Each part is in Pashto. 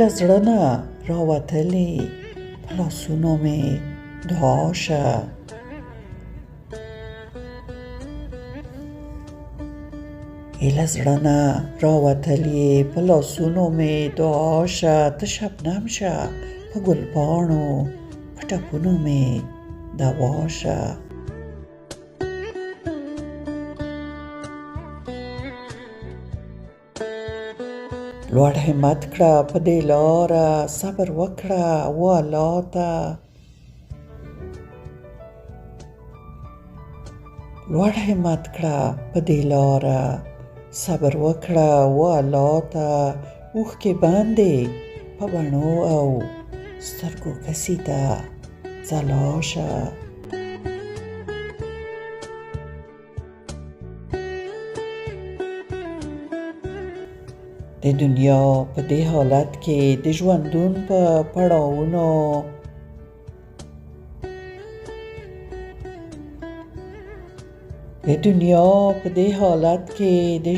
له زړه نه راوتلې په لاسونو مې دعا شه. له زړه نه راوتلې په لاسونو مې دعا شه. ته شبنم شه په ګلپاڼو په ټپونو مې دوا شه. لوړ همت کړه په دې لاره، صبر وکړه و الله ته. لوړ همت کړه په دې لاره، صبر وکړه و الله ته. اوښکې باندې په بڼو او سترګو کسي ته ځلا شه. د دنیا په دې حالت کې د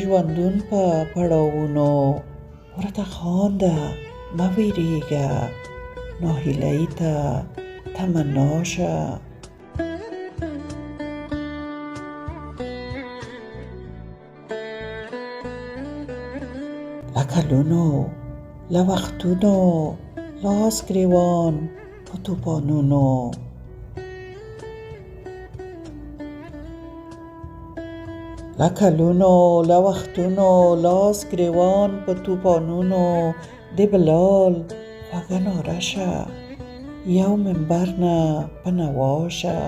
ژوندون په پړاوونو ورته خانده مه ویریږه، ناهیلۍ ته تمنا شه. له کلونو له وختونو لاس ګرېوان په توپانونو. له کلونو له وختونو لاس ګرېوان په توپانونو. د بلال خوږه ناره شه، یو منبر نه په نوا شه.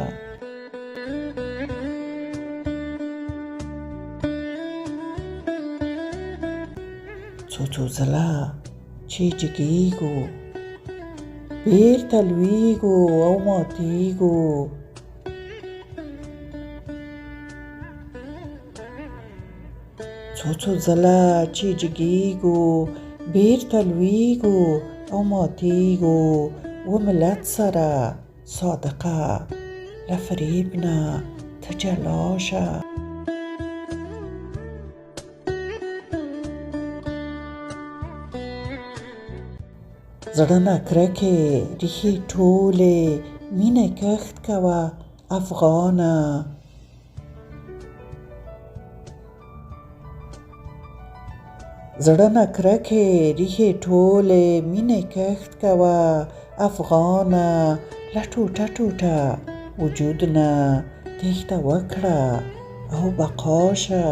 څو ځله چې جګېږو بېرته لوېږو او ماتېږو. څو ځله چې جګېږو بېرته لوېږو او ماتېږو. و ملت سره صادقه له فریب نه ته جلا شه. زړه نه کرکې ریښې ټولې مینې کښت کوه افغانه. زړه نه کرکې ریښې ټولې مینې کښت کوه افغانه. له ټوټه ټوټه وجود نه تېښته وکړه او بقا شه.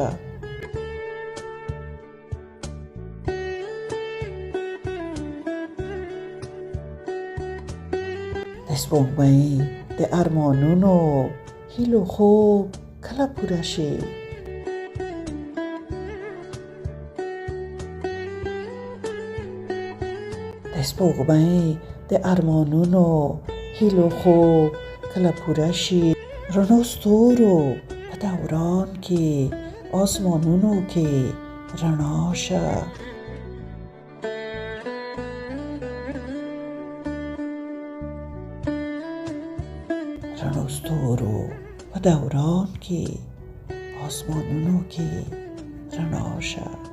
د سپوږمۍ د ارمانونو هیلو خوب کله پوره شي؟ د سپوږمۍ د ارمانونو هیلو خوب کله پوره شي؟ رڼو ستورو په دوران کې آسمانونو کې رڼا شه. رڼو ستورو په دوران کې آسمانونو کې رڼا شه.